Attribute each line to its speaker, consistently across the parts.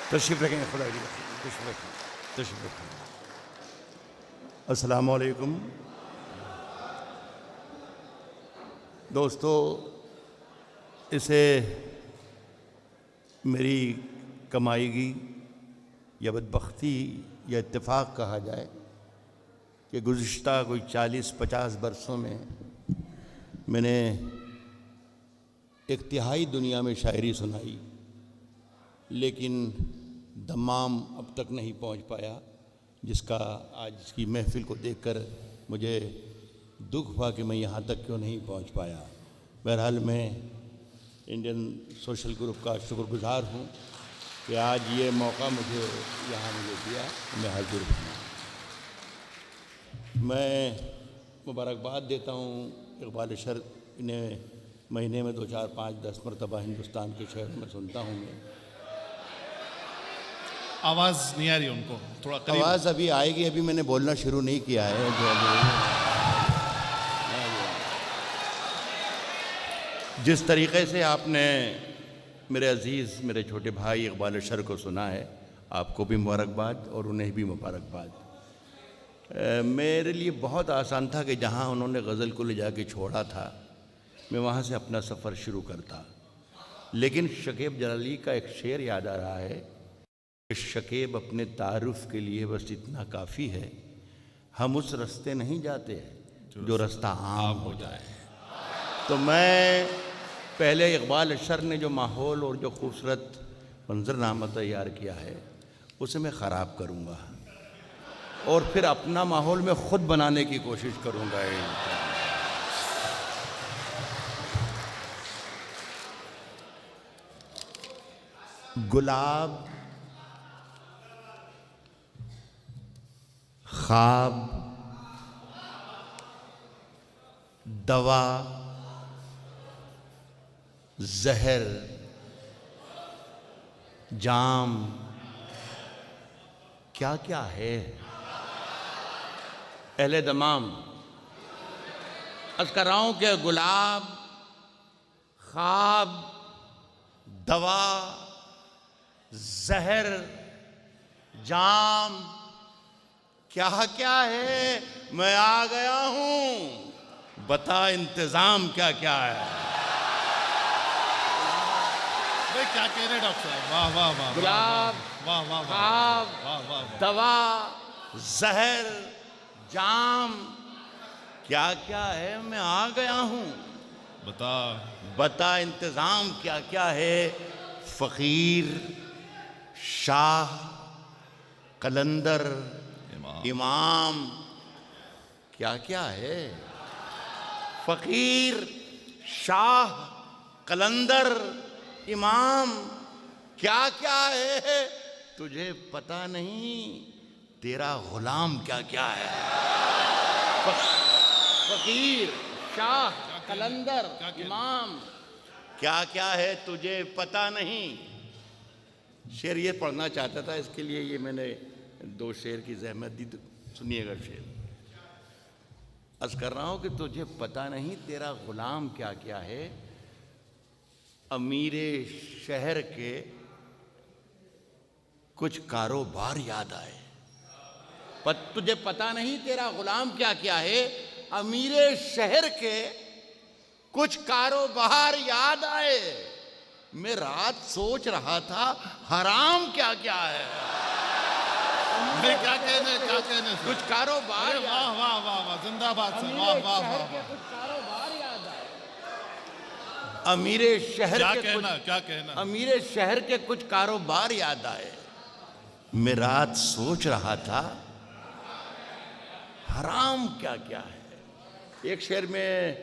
Speaker 1: तशरीफ़ रखें, खुदा की तशरीफ़ रखें, तशरीफ़ रखें। अस्सलामु अलैकुम दोस्तों, इसे मेरी कमाई की या बदबख्ती या इत्तेफाक कहा जाए कि गुज़िश्ता कोई 40-50 बरसों में मैंने एक तिहाई दुनिया में शायरी सुनाई, लेकिन दमाम अब तक नहीं पहुंच पाया, जिसका आज की महफ़िल को देखकर मुझे दुख हुआ कि मैं यहाँ तक क्यों नहीं पहुँच पाया। बहरहाल मैं इंडियन सोशल ग्रुप का शुक्रगुज़ार हूँ कि आज ये मौका मुझे यहाँ दिया, मैं हाज़िर हूँ। मैं मुबारकबाद देता हूँ इक़बाल शर्क़ ने महीने में 2, 4, 5, 10 मरतबा हिंदुस्तान के शहरों में सुनता हूँ मैं।
Speaker 2: आवाज़ नहीं आ रही उनको, थोड़ा करीब।
Speaker 1: आवाज़ अभी आएगी, अभी मैंने बोलना शुरू नहीं किया है। जिस तरीक़े से आपने मेरे अज़ीज़, मेरे छोटे भाई इक़बाल शर्क़ को सुना है, आपको भी मुबारकबाद और उन्हें भी मुबारकबाद। मेरे लिए बहुत आसान था कि जहाँ उन्होंने गज़ल को ले जाके छोड़ा था मैं वहाँ से अपना सफ़र शुरू करता, लेकिन शकीब जलाली का एक शेर याद आ रहा है कि शकीब अपने तारुफ़ के लिए बस इतना काफ़ी है, हम उस रास्ते नहीं जाते जो रास्ता आम हो जाए। तो मैं पहले इक़बाल शर्क़ ने जो माहौल और जो खूबसूरत मंजरनामा तैयार किया है उसे मैं ख़राब करूँगा और फिर अपना माहौल में ख़ुद बनाने की कोशिश करूँगा। गुलाब, ख्वाब, दवा, जहर, जाम, क्या क्या है अहले दमाम। अर्ज़ कर रहा हूं कि गुलाब, ख्वाब, दवा, जहर, जाम, क्या क्या है, मैं आ गया हूं, बता इंतजाम क्या क्या है।
Speaker 2: क्या कह रहे डॉक्टर साहब, वाह वाह वाह।
Speaker 1: गुलाब,
Speaker 2: वाह वाह
Speaker 1: ख्वाब,
Speaker 2: वाह वाह,
Speaker 1: दवा, जहर, जाम, क्या क्या है, मैं आ गया हूं, बता इंतजाम क्या क्या है। फ़कीर, शाह, कलंदर, इमाम, क्या क्या है। फ़कीर, शाह, कलंदर, इमाम, क्या क्या है, तुझे पता नहीं तेरा गुलाम क्या क्या है। फ़कीर, शाह, कलंदर, इमाम, क्या क्या है, तुझे पता नहीं। शेर ये पढ़ना चाहता था, इसके लिए ये मैंने 2 शेर की ज़हमत दी, तो सुनिएगा शेर। अर्ज़ कर रहा हूँ कि तुझे पता नहीं तेरा गुलाम क्या क्या है। अमीरे शहर के कुछ कारोबार याद आए। तुझे पता नहीं तेरा गुलाम क्या क्या है, अमीरे शहर के कुछ कारोबार याद आए। मैं रात सोच रहा था हराम क्या क्या है।
Speaker 2: क्या कहने
Speaker 1: कुछ कारोबार,
Speaker 2: वाह वाह वाह वाह, जिंदाबाद सर, वाह वाह वाह।
Speaker 1: कुछ कारोबार याद आए। अमीरे शहर
Speaker 2: क्या
Speaker 1: के
Speaker 2: कहना, क्या कहना।
Speaker 1: अमीरे शहर के कुछ कारोबार याद आए। मैं रात सोच रहा था हराम क्या क्या है। एक शेर में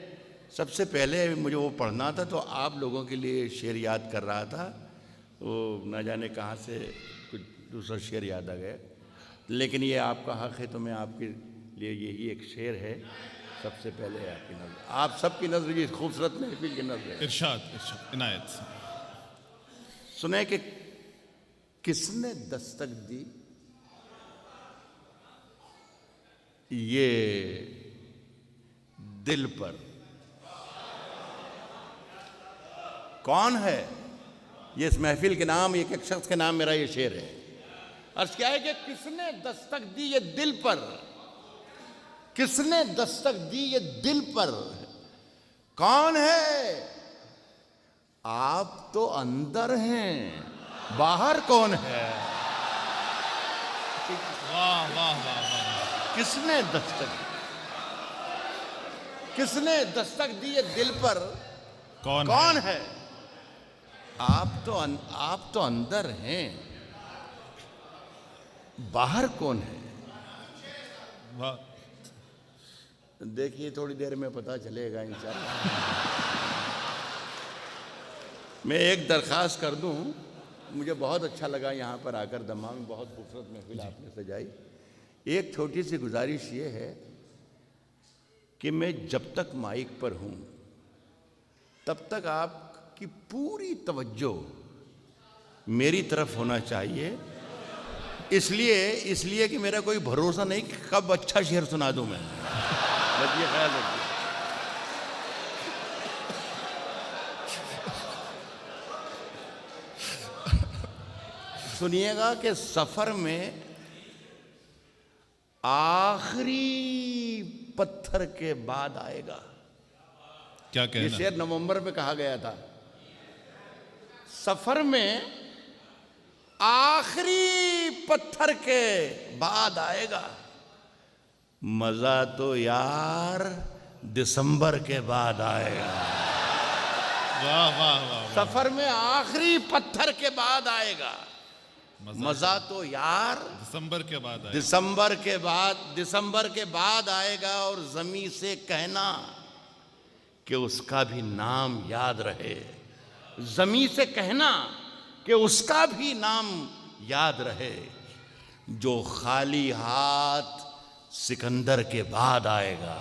Speaker 1: सबसे पहले मुझे वो पढ़ना था, तो आप लोगों के लिए शेर याद कर रहा था, वो न जाने कहाँ से कुछ दूसरा शेर याद आ गया, लेकिन ये आपका हक़ है, तो मैं आपके लिए यही एक शेर है। सबसे पहले आपकी नज़र, आप सबकी नज़र ये खूबसूरत महफिल की नज़र।
Speaker 2: इरशाद इरशाद, इनायत।
Speaker 1: सुने कि किसने दस्तक दी, ये दिल पर कौन है, ये इस महफिल के नाम, एक एक शख्स के नाम मेरा ये शेर है। अर्ज क्या है कि किसने दस्तक दी ये दिल पर, किसने दस्तक दी ये दिल पर, कौन है? आप तो अंदर हैं, बाहर कौन है?
Speaker 2: वाह वाह वाह वाह।
Speaker 1: किसने दस्तक दी ये दिल पर, कौन है? आप तो अंदर हैं, बाहर कौन है?
Speaker 2: वाह।
Speaker 1: देखिए थोड़ी देर में पता चलेगा इंशाअल्लाह। मैं एक दरख्वास्त कर दूं, मुझे बहुत अच्छा लगा यहाँ पर आकर दमाम में, बहुत खूबसूरत महफिल आपने सजाई। एक छोटी सी गुजारिश ये है कि मैं जब तक माइक पर हूँ तब तक आपकी पूरी तवज्जो मेरी तरफ होना चाहिए, इसलिए कि मेरा कोई भरोसा नहीं कि कब अच्छा शेर सुना दूं मैं, बस ये ख्याल रखिए। सुनिएगा कि सफर में आखिरी पत्थर के बाद आएगा।
Speaker 2: क्या
Speaker 1: ये
Speaker 2: कहना?
Speaker 1: शेर नवंबर में कहा गया था। सफर में आखिरी पत्थर के बाद आएगा, मजा तो यार दिसंबर के बाद आएगा।
Speaker 2: वाह वाह वाह।
Speaker 1: सफर में आखिरी पत्थर के बाद आएगा, मजा तो यार
Speaker 2: दिसंबर के बाद आए।
Speaker 1: दिसंबर के बाद आएगा। और जमी से कहना कि उसका भी नाम याद रहे, जमी से कहना कि उसका भी नाम याद रहे, जो खाली हाथ सिकंदर के बाद आएगा।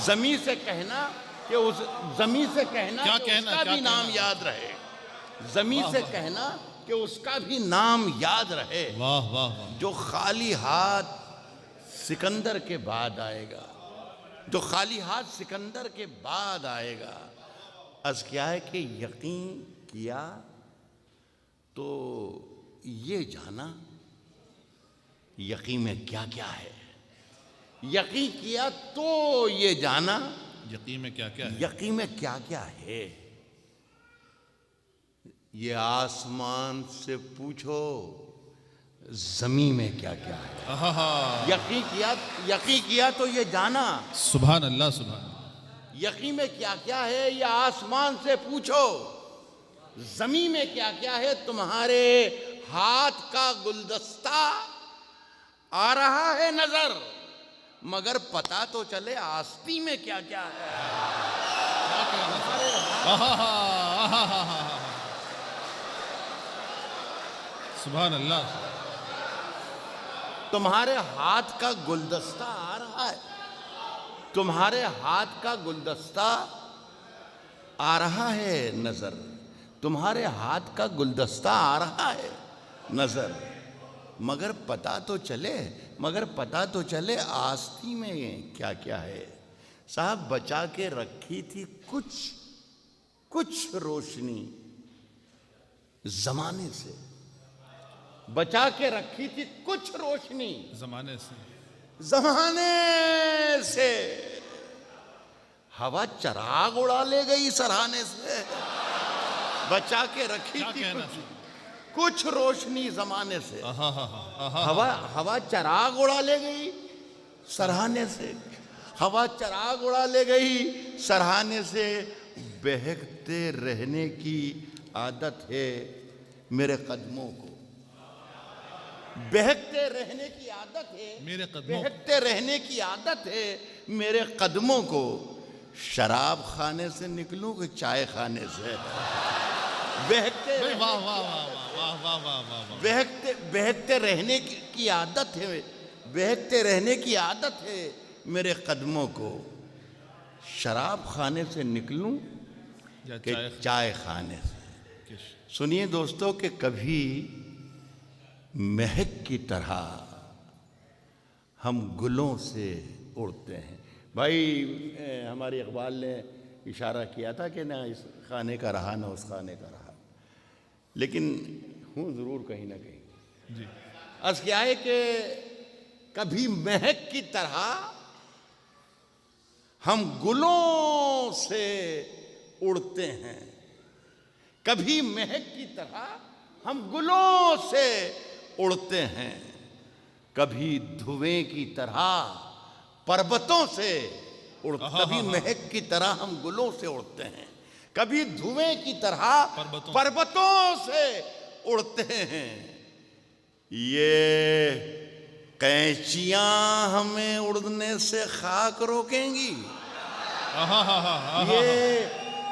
Speaker 1: जमी से कहना कि
Speaker 2: क्या कहना,
Speaker 1: उसका
Speaker 2: क्या
Speaker 1: भी नाम
Speaker 2: कहना?
Speaker 1: याद रहे, जमी से कहना कि उसका भी नाम याद रहे,
Speaker 2: वाह वाह वाह।
Speaker 1: जो खाली हाथ सिकंदर के बाद आएगा, जो खाली हाथ सिकंदर के बाद आएगा। अर्ज़ क्या है कि यकीन किया तो ये जाना यकीन में क्या क्या है, यकीन किया तो ये जाना
Speaker 2: यकीन में क्या क्या है?
Speaker 1: यकीन में क्या क्या है। ये आसमान से पूछो जमीन में क्या क्या है।
Speaker 2: आहा।
Speaker 1: यकीन किया तो ये जाना,
Speaker 2: सुभान अल्लाह सुभान।
Speaker 1: यकीन में क्या क्या है। ये आसमान से पूछो जमीन में क्या क्या है। तुम्हारे हाथ का गुलदस्ता आ रहा है नजर, मगर पता तो चले आस्ती में क्या क्या है।
Speaker 2: सुभान अल्लाह।
Speaker 1: तुम्हारे हाथ का गुलदस्ता आ रहा है, तुम्हारे हाथ का गुलदस्ता आ रहा है नजर, तुम्हारे हाथ का गुलदस्ता आ रहा है नजर, मगर पता तो चले आस्ती में क्या क्या है। साहब बचा के रखी थी कुछ रोशनी जमाने से, बचा के रखी थी कुछ रोशनी
Speaker 2: जमाने
Speaker 1: से। हवा चराग उड़ा ले गई सराहने से। बचा के रखी
Speaker 2: क्या
Speaker 1: थी
Speaker 2: कहना?
Speaker 1: कुछ रोशनी जमाने से।
Speaker 2: आहा।
Speaker 1: हवा चराग उड़ा ले गई सराहने से, हवा चराग उड़ा ले गई सराहने से। बहकते रहने की आदत है मेरे कदमों को, बहकते रहने की आदत है
Speaker 2: मेरे कदमों,
Speaker 1: बहकते रहने की आदत है मेरे कदमों को। शराब खाने से निकलूं कि चाय खाने से।
Speaker 2: वाह वाह वाह वाह वाह वाह वाह।
Speaker 1: बहकते रहने की आदत है, बहकते रहने की आदत है मेरे कदमों को। शराब खाने से निकलूं कि चाय खाने से। सुनिए दोस्तों कि कभी महक की तरह हम गुलों से उड़ते हैं। भाई हमारे इकबाल ने इशारा किया था कि ना इस खाने का रहा ना उस खाने का रहा। लेकिन हूँ ज़रूर कहीं ना कहीं।
Speaker 2: जी
Speaker 1: अर्ज़ क्या है कि कभी महक की तरह हम गुलों से उड़ते हैं, कभी महक की तरह हम गुलों से उड़ते हैं, कभी धुएं की तरह पर्वतों से कभी महक की तरह हम गुलों से उड़ते हैं, कभी धुएं की तरह पर्वतों से उड़ते हैं। ये कैंचियां हमें उड़ने से खाक रोकेंगी, ये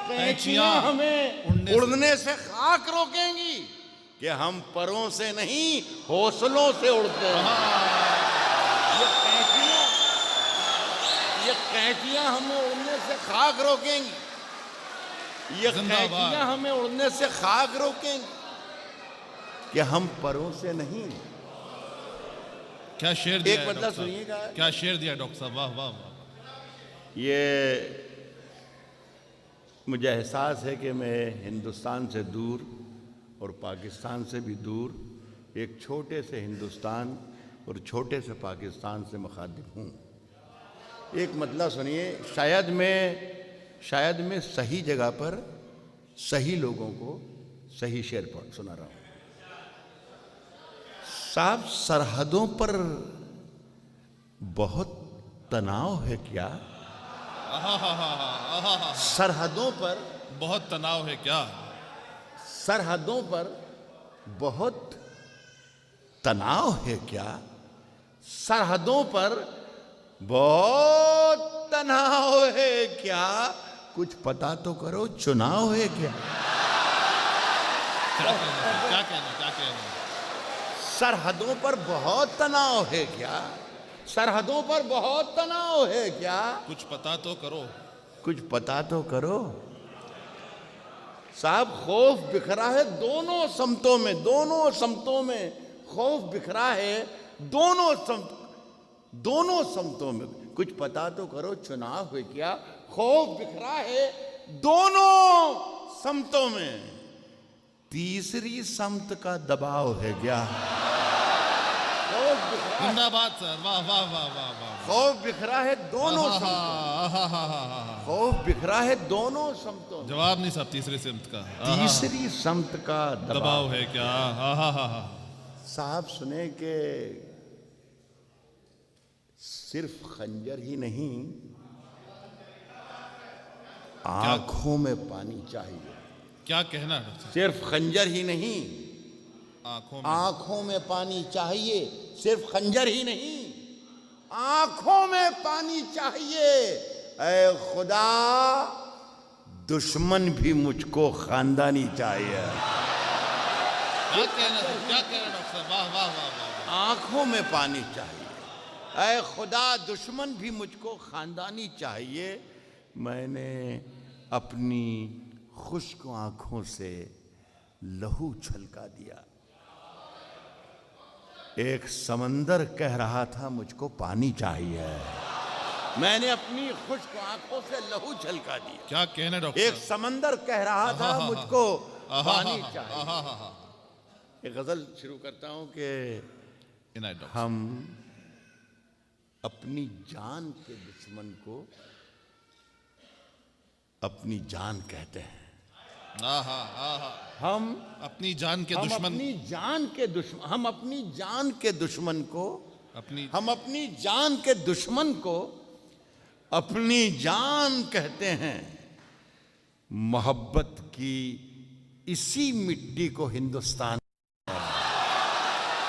Speaker 1: कैंचियां हमें उड़ने से खाक रोकेंगी कि हम परों से नहीं हौसलों से उड़ते हैं। ये कैंचियां हमें उड़ने से खाक रोकेंगी, ये कैंचियां हमें उड़ने से खाक रोकेंगी कि हम परों से नहीं।
Speaker 2: क्या शेर दिया
Speaker 1: एक बदला सुनिएगा,
Speaker 2: क्या शेर दिया डॉक्टर साहब, वाह वाह वाह।
Speaker 1: ये मुझे एहसास है कि मैं हिंदुस्तान से दूर और पाकिस्तान से भी दूर एक छोटे से हिंदुस्तान और छोटे से पाकिस्तान से मुखातिब हूँ। एक मतलब सुनिए, शायद मैं सही जगह पर सही लोगों को सही शेर पढ़ सुना रहा हूँ। साहब, सरहदों पर बहुत तनाव है क्या? सरहदों पर
Speaker 2: बहुत तनाव है क्या?
Speaker 1: सरहदों पर बहुत तनाव है क्या? सरहदों पर बहुत तनाव है क्या? कुछ पता तो करो, चुनाव है क्या?
Speaker 2: क्या कहना?
Speaker 1: सरहदों पर बहुत तनाव है क्या? सरहदों पर बहुत तनाव है क्या?
Speaker 2: कुछ पता तो करो,
Speaker 1: कुछ पता तो करो। साहब, खौफ बिखरा है दोनों समतों में, दोनों समतों में खौफ बिखरा है, दोनों समतों में। कुछ पता तो करो, चुनाव है क्या? खौफ बिखरा है दोनों समतों में, तीसरी समत का दबाव है क्या?
Speaker 2: जिंदाबाद सर, वाह वाह वाह वाह वाह।
Speaker 1: खौफ बिखरा है दोनों समतों, खौफ बिखरा है दोनों समतों।
Speaker 2: जवाब नहीं साहब, तीसरी समत का,
Speaker 1: तीसरी समत का
Speaker 2: दबाव है क्या?
Speaker 1: साहब, सुने के सिर्फ खंजर ही नहीं, आंखों में पानी चाहिए।
Speaker 2: क्या कहना है?
Speaker 1: सिर्फ खंजर ही नहीं,
Speaker 2: आंखों
Speaker 1: में पानी चाहिए। सिर्फ खंजर ही नहीं, आंखों में पानी चाहिए। ऐ खुदा, दुश्मन भी मुझको खानदानी चाहिए।
Speaker 2: क्या कहना डॉक्टर? वाह वाह वाह।
Speaker 1: आंखों में पानी चाहिए। ऐ खुदा, दुश्मन भी मुझको खानदानी चाहिए। मैंने अपनी खुश्क आंखों से लहू छलका दिया। एक समंदर कह रहा था मुझको पानी चाहिए, मैंने अपनी खुश्क आंखों से लहू छलका दिया।
Speaker 2: क्या कहना डॉक्टर?
Speaker 1: एक समंदर कह रहा था मुझको पानी चाहिए। एक गजल शुरू करता हूं कि हम अपनी जान के दुश्मन को अपनी जान कहते हैं। हम
Speaker 2: अपनी जान के दुश्मन,
Speaker 1: हम अपनी जान के दुश्मन को अपनी जान कहते हैं। मोहब्बत की इसी मिट्टी को हिंदुस्तान,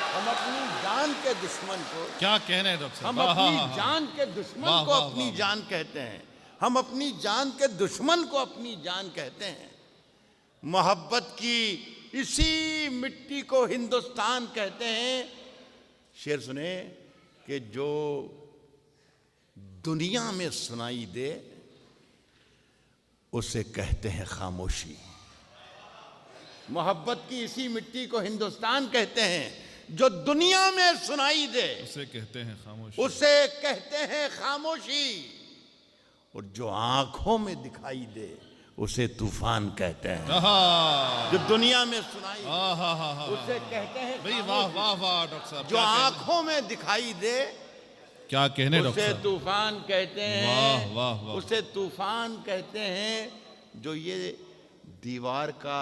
Speaker 1: हम अपनी जान के दुश्मन को,
Speaker 2: क्या कहना है डॉक्टर?
Speaker 1: हम अपनी जान के दुश्मन को अपनी जान कहते हैं। हम अपनी जान के दुश्मन को अपनी जान कहते हैं। मोहब्बत की इसी मिट्टी को हिंदुस्तान कहते हैं। शेर सुने कि जो दुनिया में सुनाई दे उसे कहते हैं खामोशी। मोहब्बत की इसी मिट्टी को हिंदुस्तान कहते हैं। जो दुनिया में सुनाई दे
Speaker 2: उसे कहते हैं खामोशी,
Speaker 1: उसे कहते हैं खामोशी। और जो आंखों में दिखाई दे उसे तूफान कहते हैं।
Speaker 2: आहा,
Speaker 1: जो दुनिया में सुनाई
Speaker 2: आहा, हा, हा,
Speaker 1: उसे कहते हैं
Speaker 2: भाई वाह वाह वाह डॉक्टर साहब,
Speaker 1: जो
Speaker 2: क्या कहने-
Speaker 1: आंखों में दिखाई दे
Speaker 2: क्या कहने डॉक्टर
Speaker 1: उसे
Speaker 2: साहब,
Speaker 1: तूफान कहते हैं।
Speaker 2: वाह वाह वाह,
Speaker 1: उसे तूफान कहते हैं। जो ये दीवार का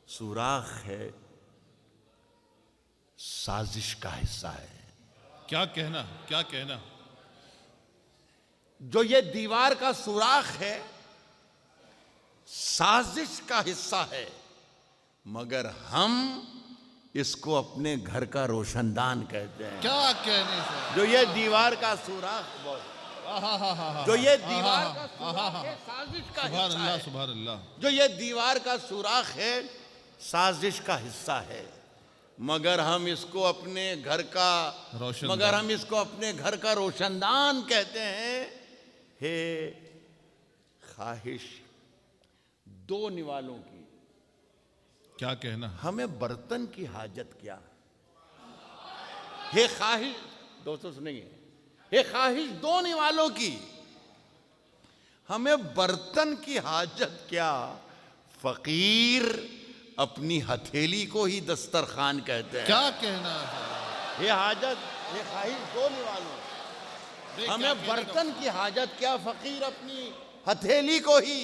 Speaker 1: सुराख है, साजिश का हिस्सा है।
Speaker 2: क्या कहना, क्या कहना,
Speaker 1: जो ये दीवार का सुराख है, साजिश का हिस्सा है, मगर हम इसको अपने घर का रोशनदान कहते हैं।
Speaker 2: क्या कहने से,
Speaker 1: जो ये दीवार का सुराख
Speaker 2: आहा, हा, हा, हा,
Speaker 1: जो ये
Speaker 2: आहा,
Speaker 1: दीवार
Speaker 2: हा,
Speaker 1: का
Speaker 2: आहा,
Speaker 1: सुराख
Speaker 2: हा,
Speaker 1: है, साजिश का
Speaker 2: सुभान
Speaker 1: हिस्सा
Speaker 2: अल्लाह,
Speaker 1: है।
Speaker 2: सुभान अल्लाह,
Speaker 1: जो ये दीवार का सुराख है, साजिश का हिस्सा है, मगर हम इसको अपने घर का रोशनदान कहते हैं। हे ख्वाहिश दो निवालों की,
Speaker 2: क्या कहना,
Speaker 1: हमें बर्तन की हाजत क्या। हे ख्वाहिश, दोस्तों सुनेंगे, हे ख्वाहिश दो निवालों की, हमें बर्तन की हाजत क्या। फकीर अपनी हथेली को ही दस्तरखान कहते हैं।
Speaker 2: क्या कहना,
Speaker 1: हे हाजत, हे ख्वाहिश दो निवालों, हमें बर्तन की हाजत क्या, फकीर अपनी हथेली को ही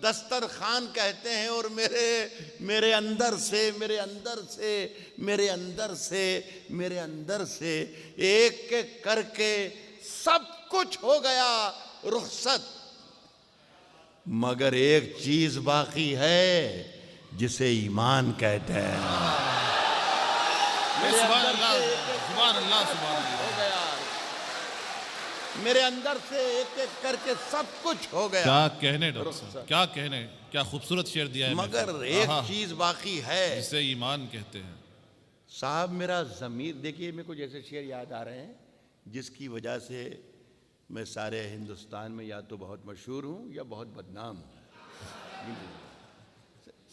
Speaker 1: दस्तरखान कहते हैं। और मेरे अंदर से एक एक करके सब कुछ हो गया रुखसत, मगर एक चीज बाकी है जिसे ईमान कहते हैं।
Speaker 2: सुभान अल्लाह, सुभान अल्लाह, सुभान अल्लाह,
Speaker 1: हो गया, मेरे अंदर से एक एक करके सब कुछ हो गया।
Speaker 2: क्या कहने डॉक्टर साहब, क्या कहने, क्या खूबसूरत शेर दिया है,
Speaker 1: मगर एक चीज बाकी है
Speaker 2: जिसे ईमान कहते हैं।
Speaker 1: साहब मेरा ज़मीर, देखिए मेरे को जैसे शेर याद आ रहे हैं जिसकी वजह से मैं सारे हिंदुस्तान में या तो बहुत मशहूर हूँ या बहुत बदनाम हूँ।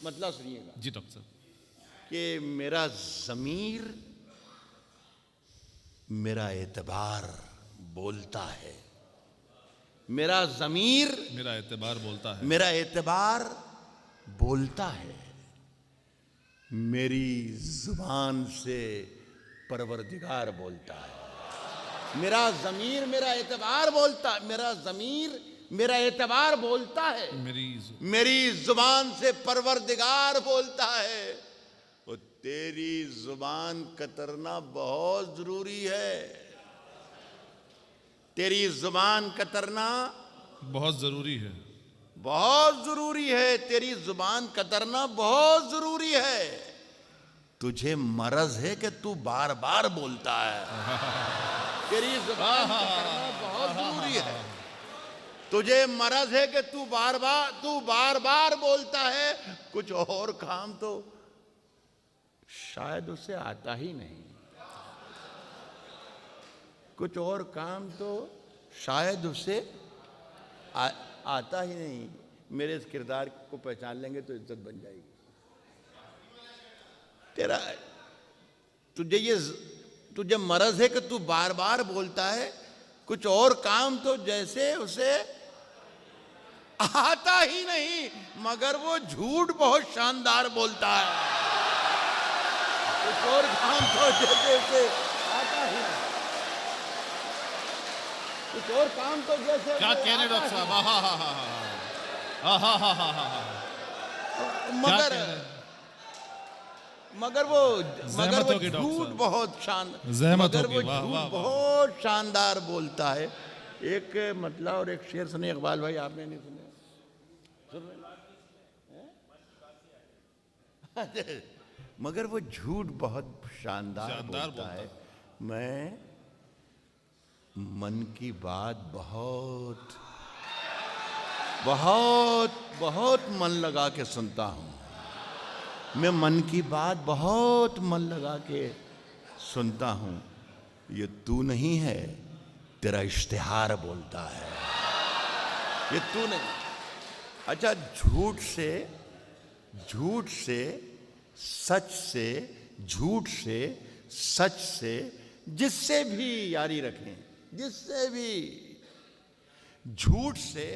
Speaker 1: मतलब सुनिएगा
Speaker 2: जी डॉक्टर साहब,
Speaker 1: कि मेरा ज़मीर, मेरा एतबार बोलता है। मेरा ज़मीर,
Speaker 2: मेरा एतबार बोलता है,
Speaker 1: मेरा एतबार बोलता है। मेरी जुबान से परवरदिगार बोलता है। मेरा ज़मीर, मेरा एतबार बोलता, मेरा ज़मीर, मेरा एतबार बोलता है। मेरी जुबान से परवरदिगार बोलता है। और तेरी जुबान कतरना बहुत जरूरी है। तेरी जुबान कतरना
Speaker 2: बहुत जरूरी है,
Speaker 1: बहुत जरूरी है। तेरी जुबान कतरना बहुत जरूरी है। तुझे मरज है कि तू बार बार बोलता है। तेरी जुबान कतरना बहुत जरूरी है। तुझे मरज है कि तू बार बार बोलता है। कुछ और काम तो शायद उसे आता ही नहीं। कुछ और काम तो शायद उसे आता ही नहीं। मेरे इस किरदार को पहचान लेंगे तो इज्जत बन जाएगी। तेरा तुझे मरज है कि तू बार बार बोलता है। कुछ और काम तो जैसे उसे आता ही नहीं, मगर वो झूठ बहुत शानदार बोलता है। कुछ और काम तो जैसे उसे आता ही नहीं, कुछ और काम तो जैसे
Speaker 2: क्या कहने डॉक्टर साहब,
Speaker 1: मगर वो झूठ बहुत शानदार बोलता है। एक मतलब और एक शेर सुने इकबाल भाई, आपने नहीं सुने? मगर वो झूठ बहुत शानदार बोलता है। मैं मन की बात बहुत बहुत बहुत मन लगा के सुनता हूँ। मैं मन की बात बहुत मन लगा के सुनता हूँ। ये तू नहीं है, तेरा इश्तिहार बोलता है। ये तू नहीं। अच्छा, झूठ से, सच से, झूठ से, सच से, जिससे भी यारी रखें, जिससे भी, झूठ से,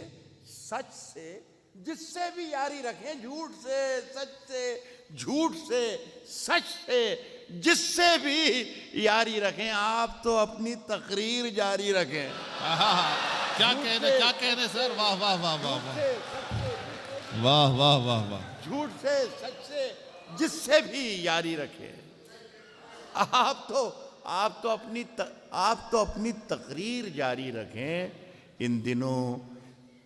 Speaker 1: सच से, जिससे भी यारी रखें, झूठ से, सच से, झूठ से, सच से, जिससे भी यारी रखें, आप तो अपनी तकरीर जारी रखें।
Speaker 2: क्या कहने सर, वाह वाह वाह वाह वाह वाह वाह वाह वाह।
Speaker 1: झूठ से, सच से, जिससे भी यारी रखें। आप तो अपनी तकरीर जारी रखें। इन दिनों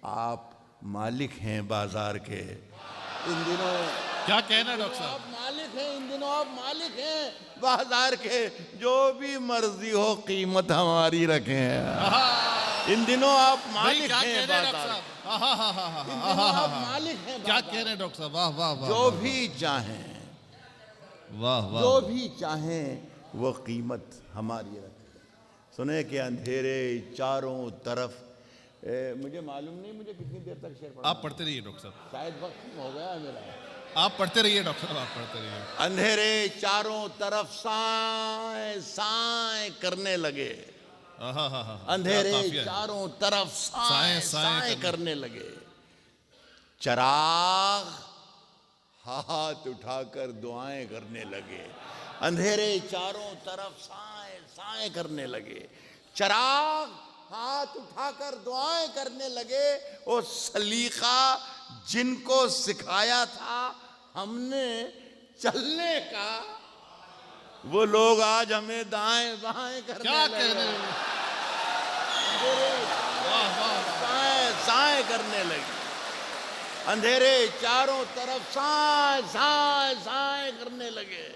Speaker 1: आप मालिक हैं बाजार के। इन दिनों
Speaker 2: क्या कहना डॉक्टर साहब?
Speaker 1: आप मालिक हैं, इन दिनों आप मालिक हैं बाजार के। जो भी मर्जी हो कीमत हमारी रखें। इन दिनों आप मालिक हैं बाजार। इन दिनों आप मालिक हैं।
Speaker 2: क्या कह रहे हैं डॉक्टर साहब? वाह वाह वाह।
Speaker 1: जो भी चाहें,
Speaker 2: वाह वाह,
Speaker 1: जो भी चाहें वो कीमत हमारी रखें। सुने कि अंधेरे चारों तरफ, मुझे मालूम नहीं मुझे कितनी देर तक शेर पढ़ना।
Speaker 2: आप पढ़ते रहिए डॉक्टर साहब,
Speaker 1: शायद वक्त हो गया है मेरा।
Speaker 2: आप पढ़ते रहिए डॉक्टर साहब, आप पढ़ते रहिए।
Speaker 1: अंधेरे चारों तरफ साए साए करने लगे। अंधेरे चारों तरफ साए साए करने लगे। चराग हाथ उठाकर दुआएं करने लगे। अंधेरे चारों तरफ साए साए करने लगे। चराग हाथ उठाकर दुआएं करने लगे। वो सलीका जिनको सिखाया था हमने चलने का, वो लोग आज हमें दाएं बाएं करने
Speaker 2: क्या
Speaker 1: लगे।
Speaker 2: कहने?
Speaker 1: साए साए करने लगे। अंधेरे चारों तरफ साए साए साए करने लगे।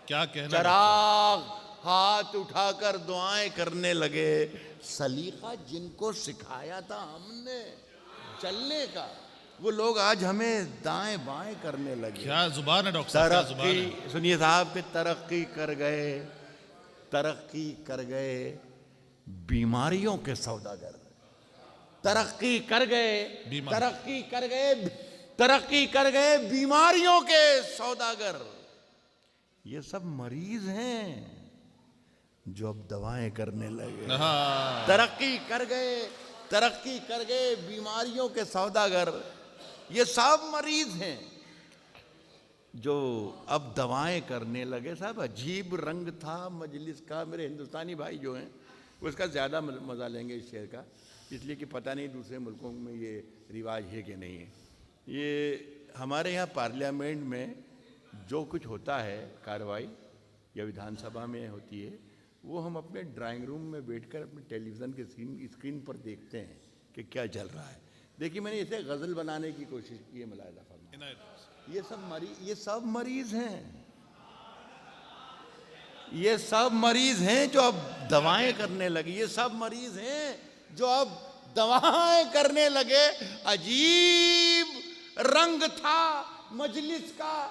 Speaker 2: क्या कहना?
Speaker 1: चराग हाथ उठाकर दुआएं करने लगे। सलीका जिनको सिखाया था हमने चलने का, वो लोग आज हमें दाएं बाएं करने लगे।
Speaker 2: क्या जुबान है डॉक्टर साहब, क्या जुबान है?
Speaker 1: तरक्की, सुनिए साहब, कि तरक्की कर गए बीमारियों के सौदागर। तरक्की कर गए बीमारियों के सौदागर। ये सब मरीज हैं जो अब दवाएं करने लगे। तरक्की कर गए बीमारियों के सौदागर। ये सब मरीज हैं जो अब दवाएं करने लगे। साहब अजीब रंग था मजलिस का। मेरे हिंदुस्तानी भाई जो हैं वो इसका ज़्यादा मज़ा लेंगे इस शेर का, इसलिए कि पता नहीं दूसरे मुल्कों में ये रिवाज है कि नहीं है। ये हमारे यहाँ पार्लियामेंट में जो कुछ होता है कार्रवाई या विधानसभा में होती है, वो हम अपने ड्राइंग रूम में बैठकर अपने टेलीविज़न के स्क्रीन पर देखते हैं कि क्या चल रहा है। देखिए, मैंने इसे गज़ल बनाने की कोशिश की है। मलाइला फरमा, ये सब मरीज हैं। ये सब मरीज हैं जो अब दवाएं करने लगे। ये सब मरीज हैं जो अब दवाएं करने लगे। अजीब रंग था मजलिस का,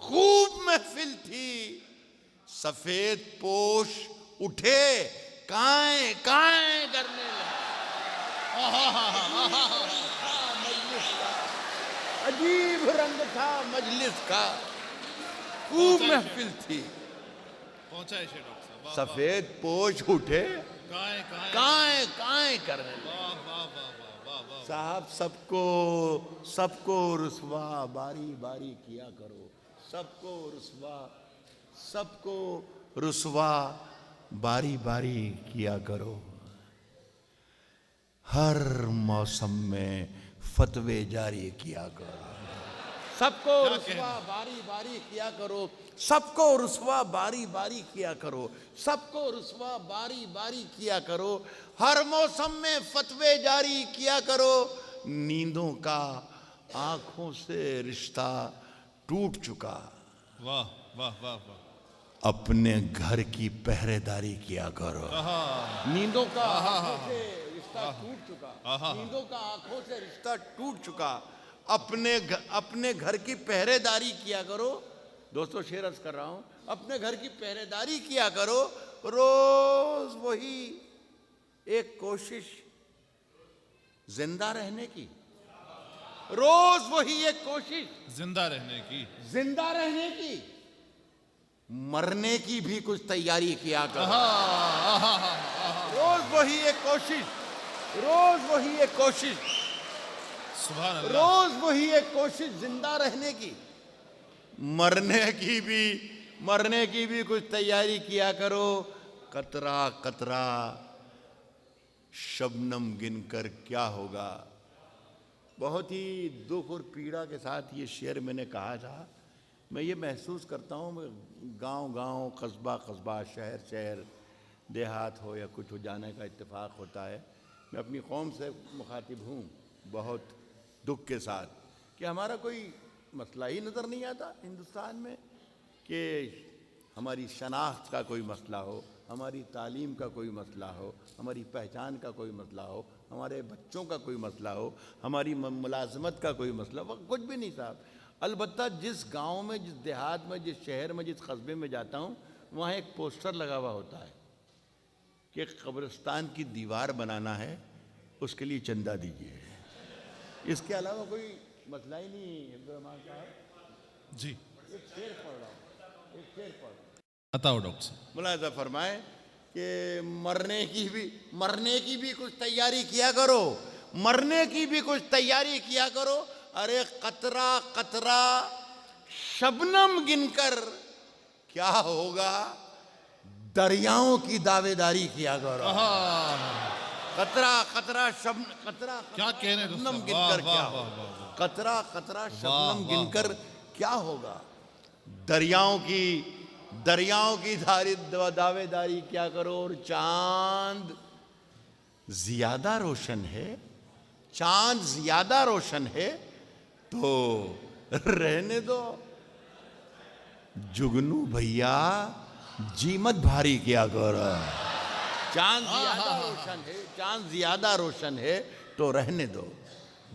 Speaker 1: खूब महफिल थी। सफेद पोश उठे काएं काएं करने लगे। मजलिस का अजीब रंग था मजलिस का, खूब महफिल थी।
Speaker 2: पहुंचा है शेर डॉक्टर साहब।
Speaker 1: सफेद पोश उठे काएं काएं करने लगे। साहब सबको रुसवा बारी बारी किया करो। सबको रुसवा बारी बारी किया करो। हर मौसम में फतवे जारी किया करो। सबको रुसवा बारी बारी किया करो। सबको रुसवा बारी बारी किया करो। सबको रुसवा बारी बारी किया करो। हर मौसम में फतवे जारी किया करो। नींदों का आंखों से रिश्ता टूट चुका।
Speaker 2: वाह वाह वाह वाह।
Speaker 1: अपने घर की पहरेदारी किया करो। नींदों का आंखों से रिश्ता टूट चुका। नींदों का आंखों से रिश्ता टूट चुका। अपने घर की पहरेदारी किया करो। दोस्तों, शेर अर्ज कर रहा हूं, अपने घर की पहरेदारी किया करो। रोज वही एक कोशिश जिंदा रहने की। रोज वही एक कोशिश
Speaker 2: जिंदा रहने की।
Speaker 1: मरने की भी कुछ तैयारी किया करो। रोज वही एक कोशिश
Speaker 2: सुभान अल्लाह।
Speaker 1: रोज वही एक कोशिश जिंदा रहने की, मरने की भी कुछ तैयारी किया करो। कतरा कतरा शबनम गिनकर क्या होगा। बहुत ही दुख और पीड़ा के साथ ये शेर मैंने कहा था। मैं ये महसूस करता हूँ, गांव गांव, कस्बा कस्बा, शहर शहर, देहात हो या कुछ हो जाने का इत्तेफाक होता है। मैं अपनी कौम से मुखातिब हूँ बहुत दुख के साथ कि हमारा कोई मसला ही नज़र नहीं आता हिंदुस्तान में, कि हमारी शनाख्त का कोई मसला हो, हमारी तालीम का कोई मसला हो, हमारी पहचान का कोई मसला हो, हमारे बच्चों का कोई मसला हो, हमारी मुलाजमत का कोई मसला हो, कुछ भी नहीं साहब। अलबत्ता जिस गांव में, जिस देहात में, जिस शहर में, जिस कस्बे में जाता हूँ, वहाँ एक पोस्टर लगा हुआ होता है कि कब्रिस्तान की दीवार बनाना है, उसके लिए चंदा दीजिए। इसके अलावा कोई मसला ही नहीं है।
Speaker 2: जी
Speaker 1: एक शेर पढ़ रहा हूँ, एक शेर पढ़।
Speaker 2: बताओ डॉक्टर साहब।
Speaker 1: मुलाजा फरमाए कि मरने की भी कुछ तैयारी किया करो, मरने की भी कुछ तैयारी किया करो। अरे कतरा कतरा शबनम गिनकर क्या होगा, दरियाओं की दावेदारी किया करो। कतरा कतरा
Speaker 2: क्या कहने दोस्तों?
Speaker 1: शबनम गिनकर क्या होगा, कतरा कतरा शबनम गिनकर क्या होगा। दरियाओं की दावेदारी क्या करो। और चांद ज्यादा रोशन है, चांद ज्यादा रोशन है तो रहने दो। जुगनू भैया जी मत भारी किया करो। चांद ज्यादा रोशन है, चांद ज्यादा रोशन है तो रहने दो।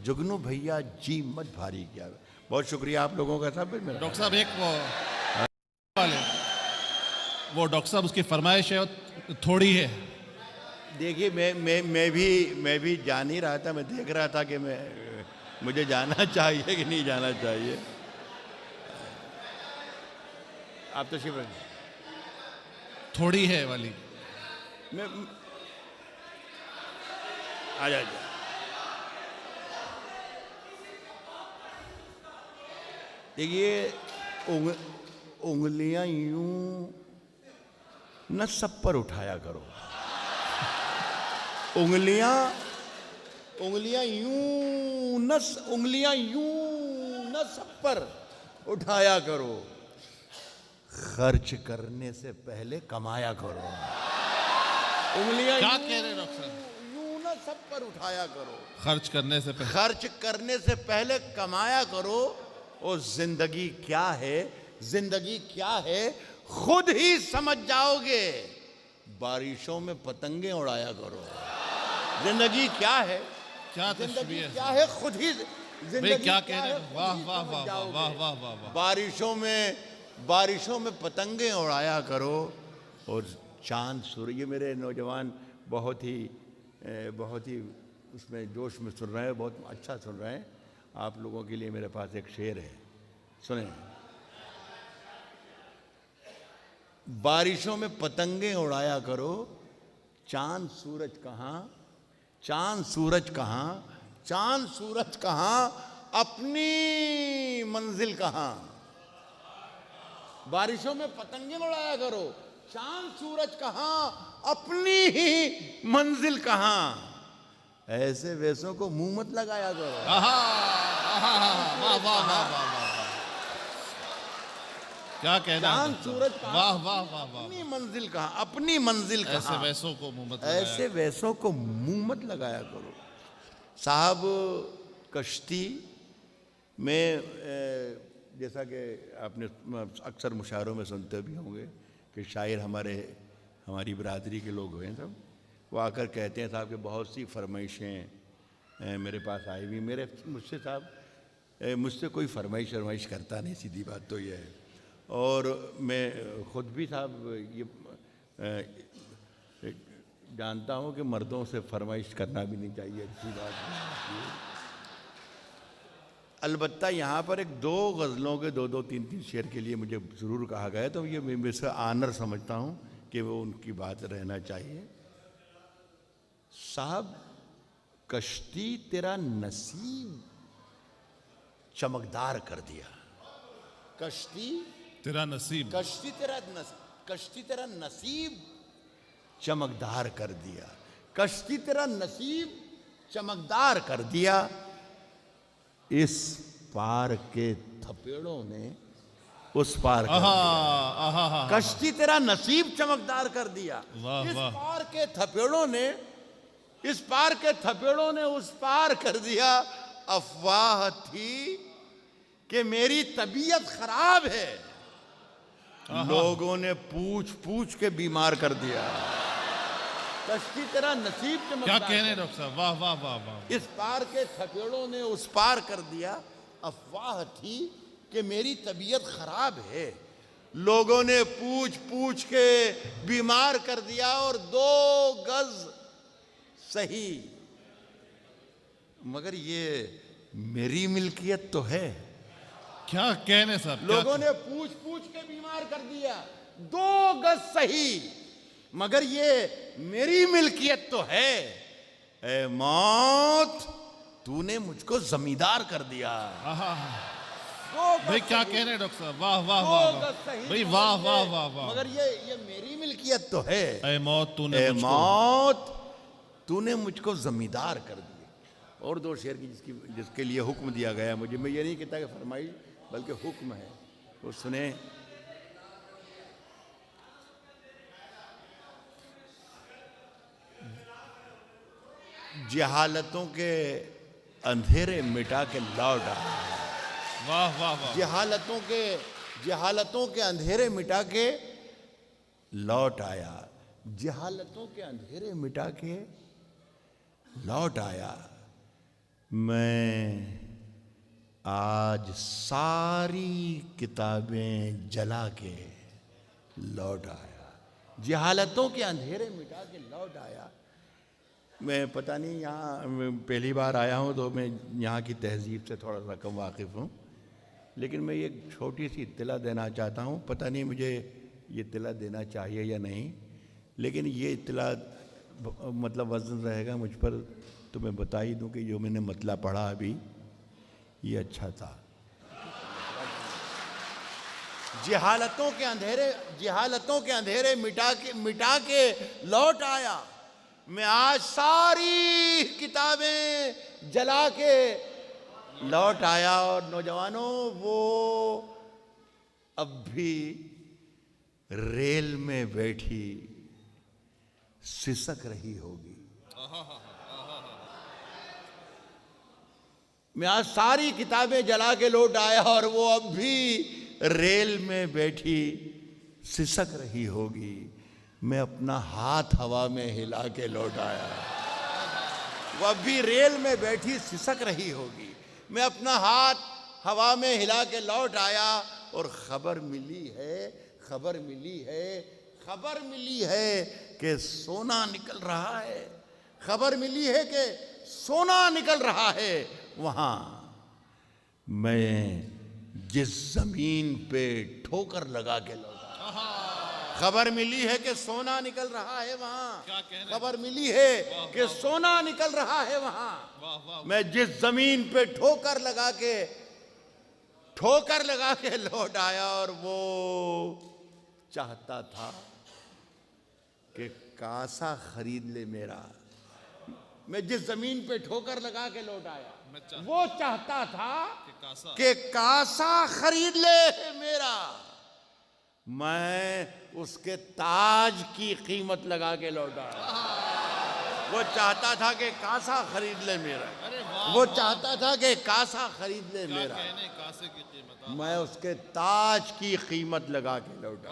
Speaker 1: जुगनू भैया जी मत भारी किया। बहुत शुक्रिया आप लोगों का साहब। मेरा
Speaker 2: डॉक्टर साहब एक वो डॉक्टर साहब उसकी फरमाइश है थोड़ी है।
Speaker 1: देखिए मैं भी जान ही रहा था, मैं देख रहा था कि मुझे जाना चाहिए कि नहीं जाना चाहिए। आप तो शिव
Speaker 2: थोड़ी है वाली।
Speaker 1: मैं आ जा। देखिए उंगलियां यूं न सब पर उठाया करो। उंगलियां यूं न सब पर उठाया करो। खर्च करने से पहले कमाया करो। उंगलियां
Speaker 2: क्या कह रहे डॉक्टर साहब?
Speaker 1: यूं न सब पर उठाया करो।
Speaker 2: खर्च करने से
Speaker 1: पहले कमाया करो। और जिंदगी क्या है खुद ही समझ जाओगे। बारिशों में पतंगे उड़ाया करो। जिंदगी क्या है,
Speaker 2: क्या
Speaker 1: जिंदगी
Speaker 2: तशबीह
Speaker 1: क्या है खुद ही, जिंदगी
Speaker 2: क्या
Speaker 1: क्या
Speaker 2: कह रहे
Speaker 1: है
Speaker 2: हैं?
Speaker 1: खुद
Speaker 2: वाह
Speaker 1: ही
Speaker 2: वाह
Speaker 1: समझ
Speaker 2: वाह
Speaker 1: जाओगे।
Speaker 2: वाह वाह वाह वाह।
Speaker 1: बारिशों में पतंगे उड़ाया करो। और चांद सूरज, ये मेरे नौजवान बहुत ही उसमें जोश में सुन रहे हैं, बहुत अच्छा सुन रहे हैं। आप लोगों के लिए मेरे पास एक शेर है, सुने। बारिशों में पतंगे उड़ाया करो, चांद सूरज कहाँ, अपनी मंजिल कहाँ। बारिशों में पतंगे उड़ाया करो, चांद सूरज कहाँ, अपनी ही मंजिल कहाँ। ऐसे वैसों को मुंह मत लगाया करो।
Speaker 2: वाह वाह वाह। क्या कहना है?
Speaker 1: चांद सूरज कहाँ,
Speaker 2: वाह वाह वाह वाह।
Speaker 1: अपनी मंजिल कहाँ।
Speaker 2: ऐसे वैसों को मुंह मत
Speaker 1: लगाया करो। साहब कश्ती में जैसा कि आपने अक्सर मुशायरों में सुनते भी होंगे कि शायर हमारी बरादरी के लोग हैं सब, वो आकर कहते हैं साहब कि बहुत सी फरमाइशें मेरे पास आई हुई। मुझसे कोई फरमाइश करता नहीं, सीधी बात तो ये है। और मैं ख़ुद भी साहब ये जानता हूँ कि मर्दों से फरमाइश करना भी नहीं चाहिए, अच्छी बात नहीं। अलबत्ता यहाँ पर एक दो गज़लों के दो 3 शेर के लिए मुझे ज़रूर कहा गया, तो ये मैं इसका आनर समझता हूँ कि वो उनकी बात रहना चाहिए। साहब कश्ती तेरा नसीब चमकदार कर दिया। कश्ती
Speaker 2: तेरा नसीब,
Speaker 1: कश्ती तेरा नसीब चमकदार कर दिया। कश्ती तेरा नसीब चमकदार कर दिया। इस पार के थपेड़ों ने उस पार कर दिया। कश्ती तेरा नसीब चमकदार कर दिया।
Speaker 2: वाह,
Speaker 1: इस
Speaker 2: वाह।
Speaker 1: पार के थपेड़ों ने इस पार के थपेड़ों ने उस पार कर दिया। अफवाह थी कि मेरी तबीयत खराब है, लोगों ने पूछ पूछ के बीमार कर दिया। कश्ती तेरा नसीब
Speaker 2: क्या
Speaker 1: चमकदार
Speaker 2: कहने डॉक्टर साहब, वाह वाह वाह वाह।
Speaker 1: इस पार के थपेड़ों ने उस पार कर दिया। अफवाह थी कि मेरी तबीयत खराब है, लोगों ने पूछ पूछ के बीमार कर दिया। और 2 गज सही, मगर ये मेरी मिल्कियत तो है।
Speaker 2: क्या कहने साहब,
Speaker 1: लोगों ने पूछ पूछ के बीमार कर दिया। 2 गज सही, मगर ये मेरी मिल्कियत तो है। ए मौत, तूने मुझको जमींदार कर दिया।
Speaker 2: भाई क्या कहने डॉक्टर साहब, वाह वाह वाह वाह भाई, वाह वाह वाह वाह।
Speaker 1: मगर ये मेरी मिल्कियत तो है।
Speaker 2: ऐ मौत तूने
Speaker 1: ए
Speaker 2: मुझको,
Speaker 1: मौत, तूने मुझको जमींदार कर दिया। और 2 शेर की जिसके लिए हुक्म दिया गया मुझे, मैं ये नहीं कहता कि फरमाइश बल्कि हुक्म है, वो सुने। जहालतों के अंधेरे मिटा के लौट आया।
Speaker 2: वाह वाह वाह।
Speaker 1: जहालतों के अंधेरे मिटा के लौट आया। जहालतों के अंधेरे मिटा के लौट आया। मैं आज सारी किताबें जला के लौट आया। जहालतों के अंधेरे मिटा के लौट आया। मैं पता नहीं, यहाँ पहली बार आया हूँ तो मैं यहाँ की तहजीब से थोड़ा सा कम वाकिफ़ हूँ, लेकिन मैं एक छोटी सी इत्तला देना चाहता हूँ। पता नहीं मुझे ये इत्तला देना चाहिए या नहीं, लेकिन ये इत्तला मतलब वज़न रहेगा मुझ पर, तो मैं बता ही दूँ कि जो मैंने मतला पढ़ा अभी ये अच्छा था। जहालतों के अंधेरे मिटा के लौट आया। मैं आज सारी किताबें जला के लौट आया। और नौजवानों, वो अब भी रेल में बैठी सिसक रही होगी। मैं आज सारी किताबें जला के लौट आया और वो अब भी रेल में बैठी सिसक रही होगी। मैं अपना हाथ हवा में हिला के लौट आया, वो अब भी रेल में बैठी सिसक रही होगी। मैं अपना हाथ हवा में हिला के लौट आया और खबर मिली है कि सोना निकल रहा है। खबर मिली है कि सोना निकल रहा है वहां। मैं जिस जमीन पे ठोकर लगा के लौटा, खबर मिली है कि सोना निकल रहा है वहां। खबर मिली है कि सोना निकल रहा है वहां। मैं जिस जमीन पे ठोकर लगा के लौट आया और वो चाहता था कि कासा खरीद ले मेरा। मैं जिस जमीन पे ठोकर लगा के लौट आया, वो चाहता था कि कासा खरीद ले मेरा। मैं उसके ताज की कीमत लगा के लौटा। वो चाहता था कि कासा खरीद ले मेरा। वो चाहता था कि कासा खरीद ले मेरा।
Speaker 2: कासे की कीमत,
Speaker 1: मैं उसके ताज की कीमत लगा के लौटा।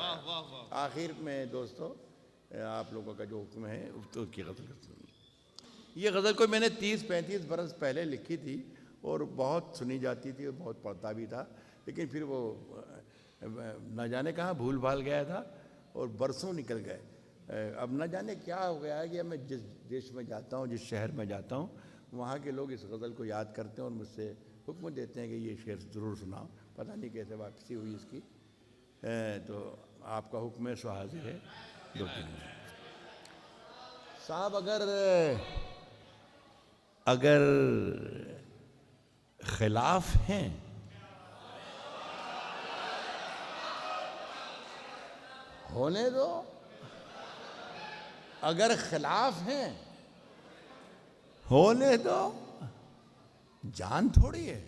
Speaker 1: आखिर में दोस्तों, आप लोगों का जो हुक्म है तो की गज़ल, ये गज़ल को मैंने 30-35 बरस पहले लिखी थी और बहुत सुनी जाती थी और बहुत पढ़ता भी था, लेकिन फिर वो न जाने कहाँ भूल भाल गया था और बरसों निकल गए। अब न जाने क्या हो गया है कि मैं जिस देश में जाता हूँ, जिस शहर में जाता हूँ, वहाँ के लोग इस गज़ल को याद करते हैं और मुझसे हुक्म देते हैं कि ये शेर ज़रूर सुनाओ। पता नहीं कैसे वापसी हुई इसकी। तो आपका हुक्म है, सो हाजिर है। 2-3 साहब, अगर खिलाफ हैं होने दो। अगर खिलाफ हैं होने दो। जान थोड़ी है,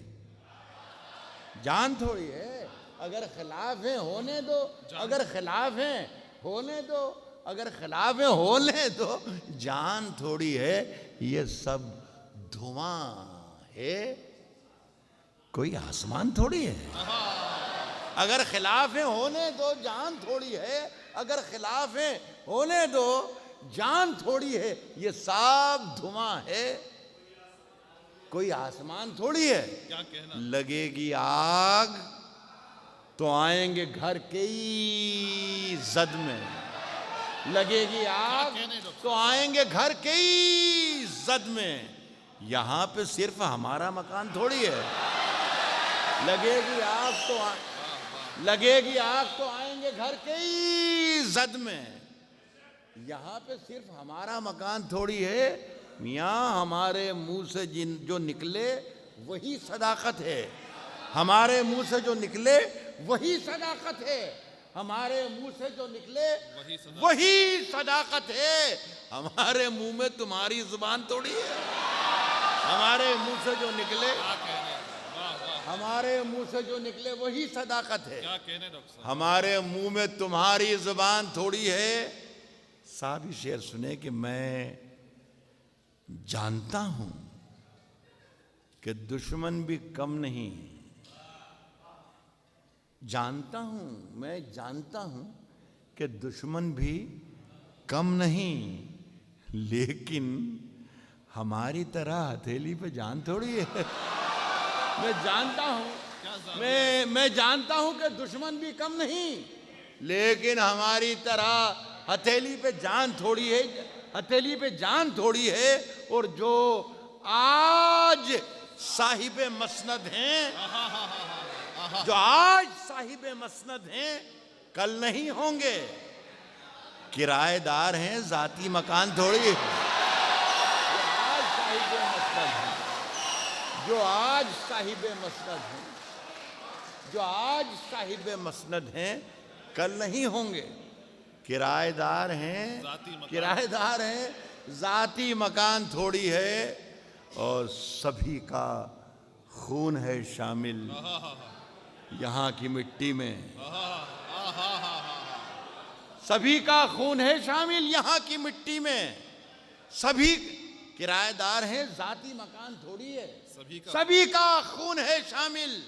Speaker 1: जान थोड़ी है। अगर खिलाफ हैं होने दो, अगर खिलाफ हैं होने दो, अगर खिलाफ हैं होने दो। जान थोड़ी है, ये सब धुआं है, कोई आसमान थोड़ी है। अगर खिलाफ हैं होने दो, जान थोड़ी है। अगर खिलाफ हैं होने दो, जान थोड़ी है। ये सब धुआं है, कोई आसमान थोड़ी है।
Speaker 2: क्या कहना?
Speaker 1: लगेगी आग तो आएंगे घर के ही जद में। लगेगी आग तो आएंगे घर के ही जद में। यहां पे सिर्फ हमारा मकान थोड़ी है। लगेगी आग तो लगेगी आग तो आएंगे घर के ही जद में। यहां पे सिर्फ हमारा मकान थोड़ी है। मियाँ हमारे मुंह से जो निकले वही सदाकत है। हमारे मुंह से जो निकले वही सदाकत है। हमारे मुंह से जो निकले वही सदाकत है। हमारे मुंह में तुम्हारी जुबान थोड़ी है। हमारे मुंह से जो निकले, हमारे मुंह से जो निकले वही सदाकत है।
Speaker 2: क्या कहने डॉक्टर साहब?
Speaker 1: हमारे मुंह में तुम्हारी जुबान थोड़ी है। साहब शेर सुने कि मैं जानता हूं कि दुश्मन भी कम नहीं। जानता हूं, मैं जानता हूं कि दुश्मन भी कम नहीं, लेकिन हमारी तरह हथेली पे जान थोड़ी है। मैं जानता हूं, मैं जानता हूं कि दुश्मन भी कम नहीं, लेकिन हमारी तरह हथेली पे जान थोड़ी है। हथेली पे जान थोड़ी है। और जो आज साहिब मसनद हैं, जो आज साहिब मसनद हैं, कल नहीं होंगे। किराएदार हैं, जाती मकान थोड़ी है। जो आज साहिब मसनद हैं, जो आज साहिब मसनद हैं, जो आज साहिब मसनद हैं, कल नहीं होंगे। किराएदार हैं, किराएदार हैं, जाती मकान थोड़ी है। और सभी का खून है शामिल यहाँ की मिट्टी में। सभी का खून है शामिल यहाँ की मिट्टी में। सभी किराएदार हैं, जाती मकान थोड़ी है। सभी का खून है शामिल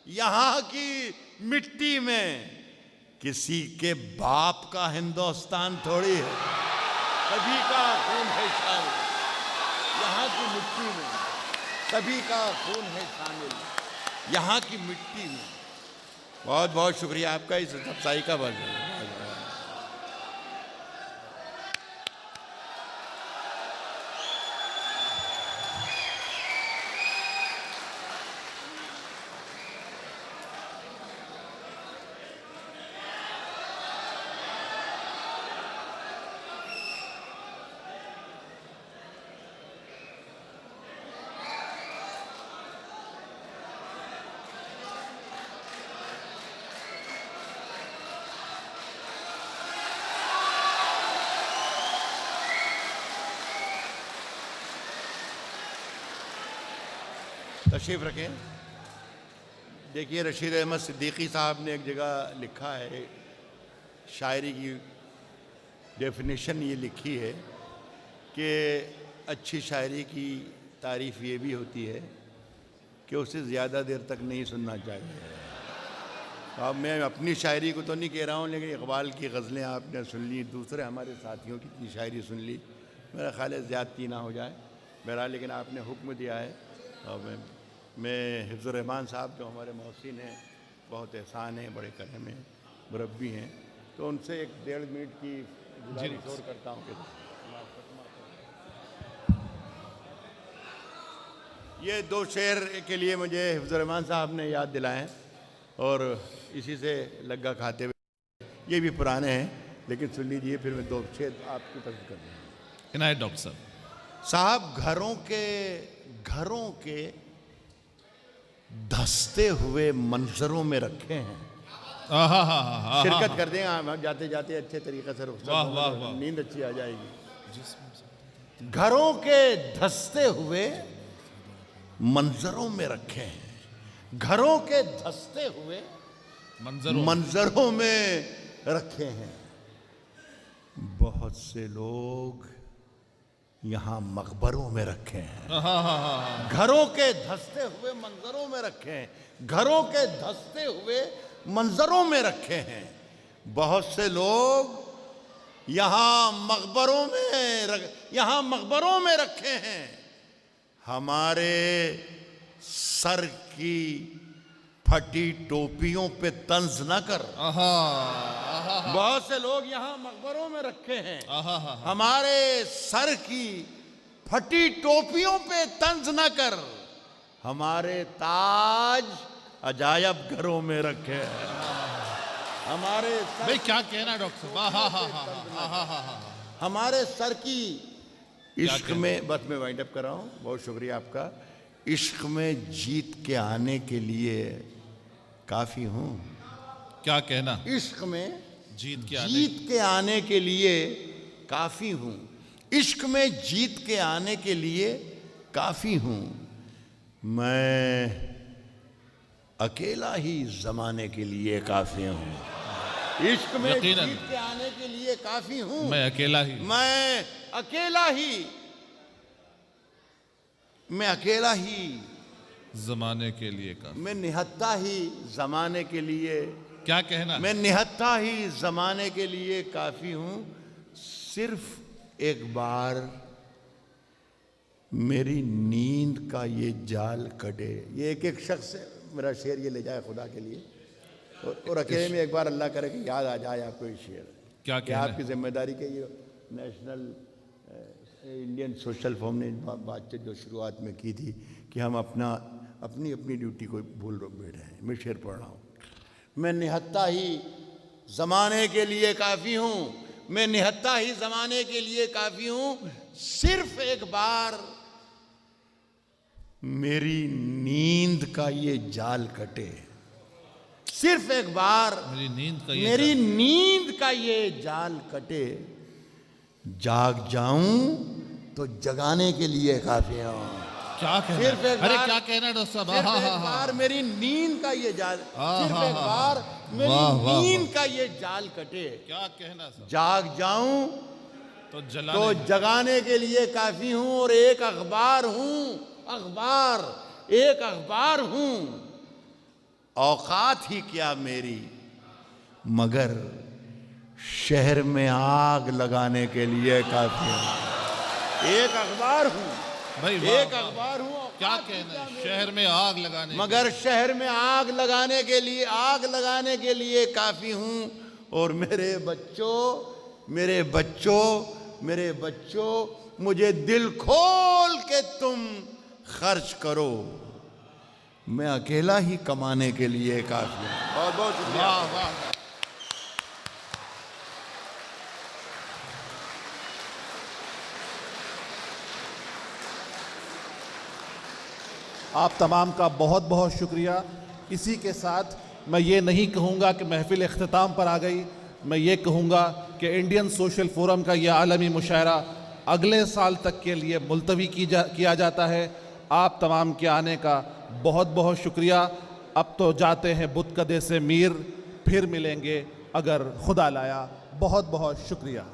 Speaker 1: यहाँ की मिट्टी में। किसी के बाप का हिंदुस्तान थोड़ी है। सभी का खून है शामिल यहाँ की मिट्टी में। सभी का खून है शामिल यहाँ की मिट्टी में। बहुत बहुत शुक्रिया आपका इस सफाई का। बहुत तशरीफ रखें। देखिए, रशीद अहमद सिद्दीकी साहब ने एक जगह लिखा है, शायरी की डेफिनेशन ये लिखी है कि अच्छी शायरी की तारीफ़ ये भी होती है कि उसे ज़्यादा देर तक नहीं सुनना चाहिए। तो अब मैं अपनी शायरी को तो नहीं कह रहा हूँ, लेकिन इकबाल की गज़लें आपने सुन ली, दूसरे हमारे साथियों की इतनी शायरी सुन ली, मेरा ख्याल है ज़्यादती ना हो जाए। बहरहाल लेकिन आपने हुक्म दिया है। और मैं हिफ्ज़ुर रहमान साहब जो हमारे मोहसिन हैं, बहुत एहसान हैं, बड़े करम हैं, मुरब्बी हैं, तो उनसे एक 1.5 मिनट की गुजारिश और करता हूँ कि ये 2 शेर के लिए मुझे हिफ्ज़ुर रहमान साहब ने याद दिलाएं और इसी से लग्गा खाते हुए, ये भी पुराने हैं लेकिन सुन लीजिए, फिर मैं 2 शेर आपकी पसंद कर दूँगा।
Speaker 2: इनायत डॉक्टर
Speaker 1: साहब, घरों के धंसते हुए मंजरों में रखे हैं, शिरकत कर दें हम जाते जाते अच्छे तरीके से रुखसत
Speaker 2: वाह,
Speaker 1: होंगे
Speaker 2: वाह,
Speaker 1: तो
Speaker 2: वाह।
Speaker 1: नींद अच्छी आ जाएगी। घरों के धंसते हुए मंजरों में रखे हैं, घरों के धंसते हुए मंजरों में रखे हैं। बहुत से लोग यहाँ मकबरों में रखे हैं, घरों के धंसते हुए मंजरों में रखे हैं, घरों के धंसते हुए मंजरों में रखे हैं। बहुत से लोग यहाँ मकबरों में रखे हैं। हमारे सर की फटी टोपियों पे तंज न कर। बहुत से लोग यहाँ मकबरों में रखे हैं, हमारे सर की फटी टोपियों पे तंज न कर। हमारे ताज अजायब घरों में रखे हैं, हमारे सर
Speaker 2: भाई क्या कहना डॉक्टर साहब।
Speaker 1: हमारे सर की इश्क में, बस मैं वाइंड अप कर रहा हूँ, बहुत शुक्रिया आपका। इश्क में जीत के आने के लिए काफी हूँ।
Speaker 2: क्या कहना?
Speaker 1: इश्क में
Speaker 2: जीत
Speaker 1: के आने के लिए काफी हूँ। इश्क में जीत के आने के लिए काफी हूँ। मैं अकेला ही जमाने के लिए काफी हूँ। इश्क में जीत के आने के लिए काफी हूँ।
Speaker 2: मैं अकेला
Speaker 1: ही
Speaker 2: जमाने के लिए का।
Speaker 1: मैं निहत्ता ही जमाने के लिए।
Speaker 2: क्या कहना?
Speaker 1: मैं निहत्ता ही जमाने के लिए काफी हूं। सिर्फ एक बार मेरी नींद का ये जाल कटे। ये एक शख्स मेरा शेर ये ले जाए खुदा के लिए, और अकेले में एक बार अल्लाह करे कि याद आ जाए आपको ये शेर।
Speaker 2: क्या
Speaker 1: कि आपकी जिम्मेदारी के ये नेशनल इंडियन सोशल फोरम ने बातचीत जो शुरुआत में की थी कि हम अपनी ड्यूटी को भूल बैठे हैं। मैं शेर पढ़ रहा हूँ। मैं निहत्ता ही जमाने के लिए काफी हूँ, मैं निहत्ता ही जमाने के लिए काफी हूँ। सिर्फ एक बार मेरी नींद का ये जाल कटे। सिर्फ एक बार मेरी नींद का ये जाल कटे। जाग जाऊं तो जगाने के लिए काफी हूं।
Speaker 2: क्या कहना?
Speaker 1: सिर्फ एक
Speaker 2: अरे
Speaker 1: बार,
Speaker 2: क्या कहना डॉक्टर साहब?
Speaker 1: सिर्फ एक बार मेरी नींद का ये जाल, सिर्फ एक बार मेरी नींद का ये जाल कटे।
Speaker 2: क्या कहना सर?
Speaker 1: जाग जाऊं
Speaker 2: तो
Speaker 1: जगाने के लिए काफी हूं। और एक अखबार हूं, औकात ही क्या मेरी, मगर शहर में आग लगाने के लिए काफी हूं। एक अखबार हूं
Speaker 2: भाई,
Speaker 1: एक अखबार हूं।
Speaker 2: क्या कहना है? शहर में आग लगाने,
Speaker 1: मगर शहर में आग लगाने के लिए काफी हूं। और मेरे बच्चों मुझे दिल खोल के तुम खर्च करो। मैं अकेला ही कमाने के लिए काफी हूं। बहुत बहुत शुक्रिया।
Speaker 2: वाह वाह।
Speaker 3: आप तमाम का बहुत बहुत शुक्रिया। इसी के साथ मैं ये नहीं कहूँगा कि महफिल इख्तिताम पर आ गई। मैं ये कहूँगा कि इंडियन सोशल फोरम का यह आलमी मुशायरा अगले साल तक के लिए मुलतवी किया जाता है। आप तमाम के आने का बहुत बहुत शुक्रिया। अब तो जाते हैं बुतकदे से मीर, फिर मिलेंगे अगर खुदा लाया। बहुत बहुत शुक्रिया।